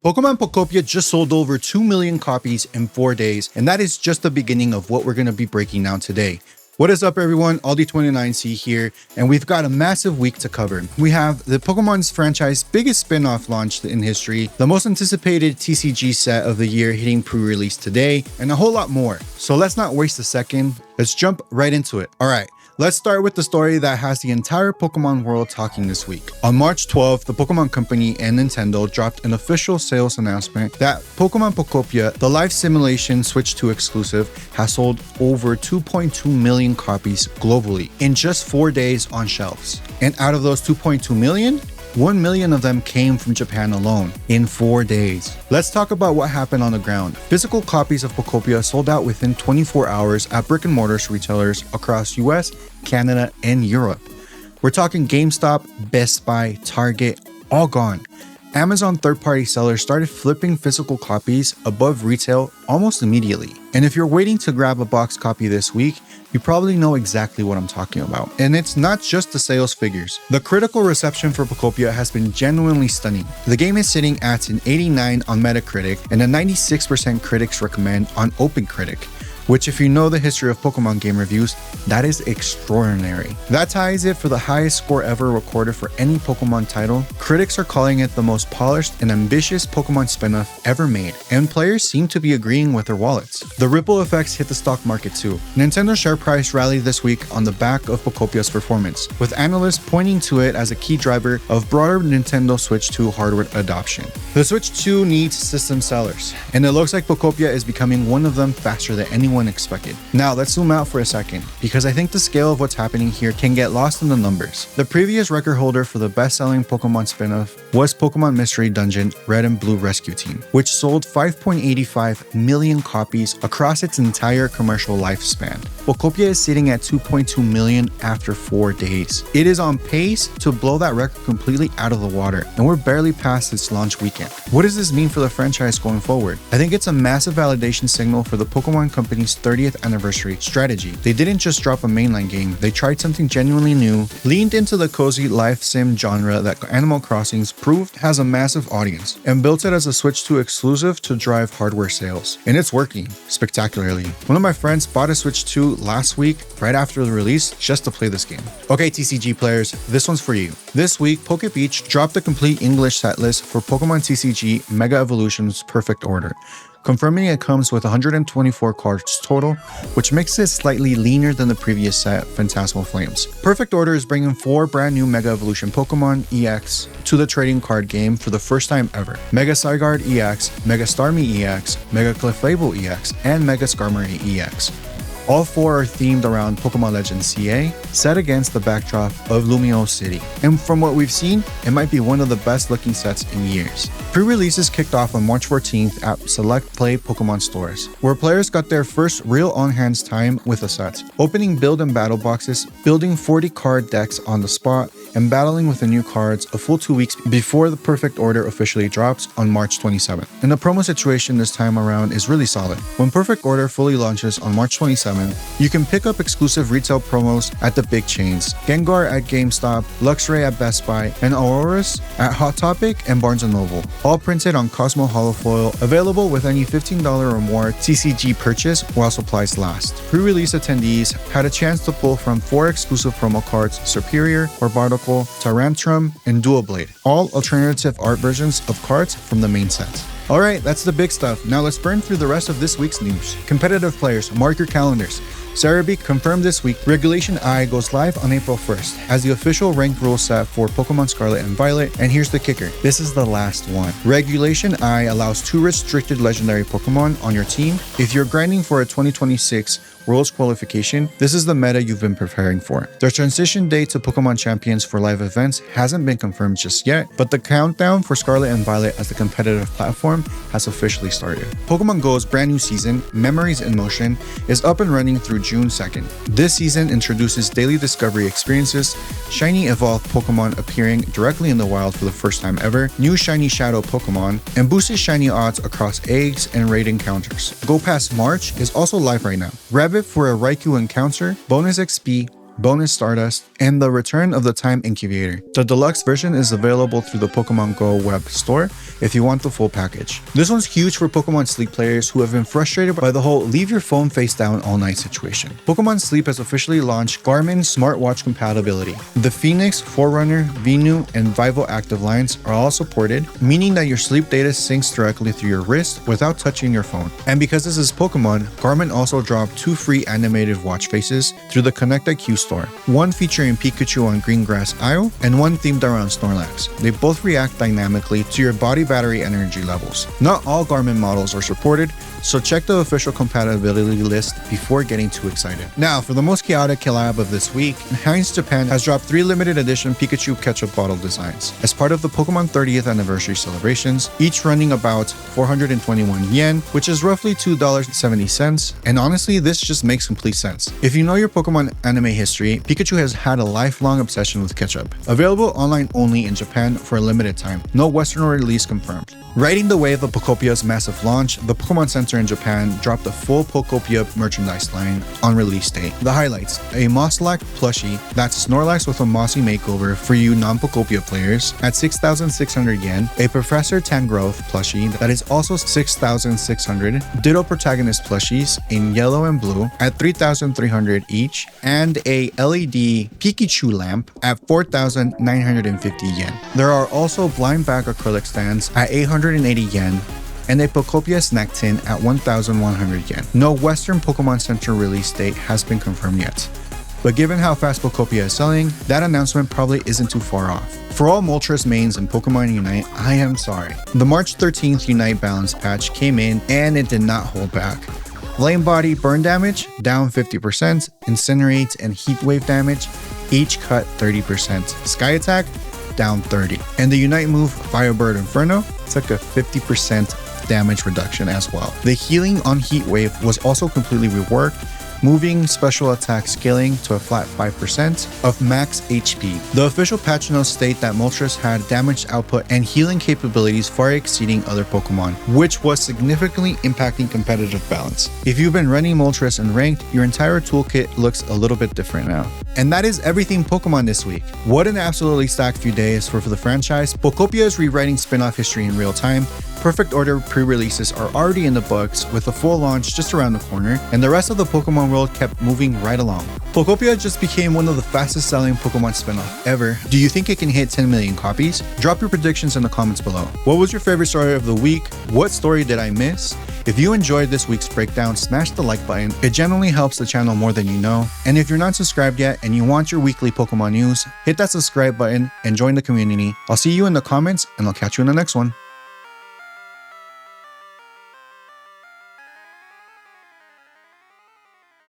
Pokemon Pokopia just sold over 2 million copies in 4 days, and that is just the beginning of what we're going to be breaking down today. What is up everyone, Aldi29C here, and we've got a massive week to cover. We have the Pokemon's franchise biggest spin-off launched in history, the most anticipated TCG set of the year hitting pre-release today, and a whole lot more. So let's not waste a second, let's jump right into it. Alright, let's start with the story that has the entire Pokemon world talking this week. On March 12th, the Pokemon Company and Nintendo dropped an official sales announcement that Pokemon Pokopia, the live simulation Switch 2 exclusive, has sold over 2.2 million copies globally in just 4 days on shelves. And out of those 2.2 million, 1 million of them came from Japan alone in 4 days. Let's talk about what happened on the ground. Physical copies of Pokopia sold out within 24 hours at brick and mortar retailers across US, Canada, and Europe. We're talking GameStop, Best Buy, Target, all gone. Amazon third-party sellers started flipping physical copies above retail almost immediately. And if you're waiting to grab a box copy this week, you probably know exactly what I'm talking about. And it's not just the sales figures. The critical reception for Pokopia has been genuinely stunning. The game is sitting at an 89 on Metacritic and a 96% critics recommend on OpenCritic, which if you know the history of Pokemon game reviews, that is extraordinary. That ties it for the highest score ever recorded for any Pokemon title. Critics are calling it the most polished and ambitious Pokemon spin-off ever made, and players seem to be agreeing with their wallets. The ripple effects hit the stock market too. Nintendo's share price rallied this week on the back of Pokopia's performance, with analysts pointing to it as a key driver of broader Nintendo Switch 2 hardware adoption. The Switch 2 needs system sellers, and it looks like Pokopia is becoming one of them faster than anyone expected. Now let's zoom out for a second, because I think the scale of what's happening here can get lost in the numbers. The previous record holder for the best-selling Pokemon spin-off was Pokemon Mystery Dungeon Red and Blue Rescue Team, which sold 5.85 million copies across its entire commercial lifespan. Pokopia is sitting at 2.2 million after 4 days. It is on pace to blow that record completely out of the water, and we're barely past its launch weekend. What does this mean for the franchise going forward? I think it's a massive validation signal for the Pokemon Company's 30th anniversary strategy. They didn't just drop a mainline game, they tried something genuinely new, leaned into the cozy life sim genre that Animal Crossing's proved has a massive audience, and built it as a Switch 2 exclusive to drive hardware sales. And it's working spectacularly. One of my friends bought a Switch 2 last week, right after the release, just to play this game. Okay, TCG players, this one's for you. This week, PokeBeach dropped the complete English set list for Pokemon TCG Mega Evolution's Perfect Order, confirming it comes with 124 cards total, which makes it slightly leaner than the previous set, Phantasmal Flames. Perfect Order is bringing 4 brand new Mega Evolution Pokemon EX to the trading card game for the first time ever. Mega Zygarde EX, Mega Starmie EX, Mega Clefable EX, and Mega Skarmory EX. All 4 are themed around Pokemon Legends CA, set against the backdrop of Lumio City. And from what we've seen, it might be one of the best looking sets in years. Pre-releases kicked off on March 14th at select Play Pokemon stores, where players got their first real on-hands time with the sets, opening build and battle boxes, building 40 card decks on the spot, and battling with the new cards a full 2 weeks before the Perfect Order officially drops on March 27th. And the promo situation this time around is really solid. When Perfect Order fully launches on March 27th, you can pick up exclusive retail promos at the big chains, Gengar at GameStop, Luxray at Best Buy, and Auroras at Hot Topic and Barnes & Noble, all printed on Cosmo Holofoil, available with any $15 or more TCG purchase while supplies last. Pre-release attendees had a chance to pull from 4 exclusive promo cards, Superior, Barbardicle, Tyrantrum, and Dual Blade, all alternative art versions of cards from the main set. Alright, that's the big stuff. Now let's burn through the rest of this week's news. Competitive players, mark your calendars. Cerebi confirmed this week, Regulation I goes live on April 1st as the official ranked rule set for Pokemon Scarlet and Violet, and here's the kicker. This is the last one. Regulation I allows 2 restricted legendary Pokemon on your team. If you're grinding for a 2026 Worlds qualification, this is the meta you've been preparing for. The transition date to Pokemon Champions for live events hasn't been confirmed just yet, but the countdown for Scarlet and Violet as the competitive platform has officially started. Pokemon GO's brand new season, Memories in Motion, is up and running through June 2nd. This season introduces daily discovery experiences, shiny evolved Pokemon appearing directly in the wild for the first time ever, new shiny shadow Pokemon, and boosted shiny odds across eggs and raid encounters. Go Past March is also live right now. Rabbit for a Raikou encounter, bonus XP, bonus Stardust, and the return of the Time Incubator. The deluxe version is available through the Pokemon Go web store if you want the full package. This one's huge for Pokemon Sleep players who have been frustrated by the whole leave your phone face down all night situation. Pokemon Sleep has officially launched Garmin Smartwatch compatibility. The Phoenix, Forerunner, Venu, and Vivo active lines are all supported, meaning that your sleep data syncs directly through your wrist without touching your phone. And because this is Pokemon, Garmin also dropped 2 free animated watch faces through the Connect IQ store, one featuring Pikachu on Greengrass Isle and one themed around Snorlax. They both react dynamically to your body battery energy levels. Not all Garmin models are supported, so check the official compatibility list before getting too excited. Now, for the most chaotic collab of this week, Heinz Japan has dropped 3 limited edition Pikachu Ketchup bottle designs as part of the Pokemon 30th anniversary celebrations, each running about 421 yen, which is roughly $2.70, and honestly, this just makes complete sense. If you know your Pokemon anime history, Pikachu has had a lifelong obsession with ketchup. Available online only in Japan for a limited time, no Western release confirmed. Riding the wave of Pokopia's massive launch, the Pokemon Center in Japan dropped a full Pokopia merchandise line on release day. The highlights: a Mosslack plushie that's Snorlax with a mossy makeover for you non-Pokopia players at 6,600 yen, a Professor Tangrowth plushie that is also 6,600, Ditto Protagonist plushies in yellow and blue at 3,300 each, and a LED Pikachu lamp at 4,950 yen. There are also blind bag acrylic stands at 880 yen, and a Pokopia snack tin at 1,100 yen. No Western Pokemon Center release date has been confirmed yet, but given how fast Pokopia is selling, that announcement probably isn't too far off. For all Moltres mains in Pokemon Unite, I am sorry. The March 13th Unite balance patch came in and it did not hold back. Flame Body burn damage down 50%, Incinerate and Heat Wave damage each cut 30%, Sky Attack down 30%, and the Unite move Firebird Inferno took a 50% damage reduction as well. The healing on Heat Wave was also completely reworked, moving special attack scaling to a flat 5% of max HP. The official patch notes state that Moltres had damage output and healing capabilities far exceeding other Pokemon, which was significantly impacting competitive balance. If you've been running Moltres in ranked, your entire toolkit looks a little bit different now. And that is everything Pokemon this week. What an absolutely stacked few days for the franchise. Pokopia is rewriting spin-off history in real time. Perfect Order pre-releases are already in the books with a full launch just around the corner, and the rest of the Pokemon world kept moving right along. Pokopia just became one of the fastest selling Pokemon spin-off ever. Do you think it can hit 10 million copies? Drop your predictions in the comments below. What was your favorite story of the week? What story did I miss? If you enjoyed this week's breakdown, smash the like button. It generally helps the channel more than you know. And if you're not subscribed yet and you want your weekly Pokemon news, hit that subscribe button and join the community. I'll see you in the comments and I'll catch you in the next one.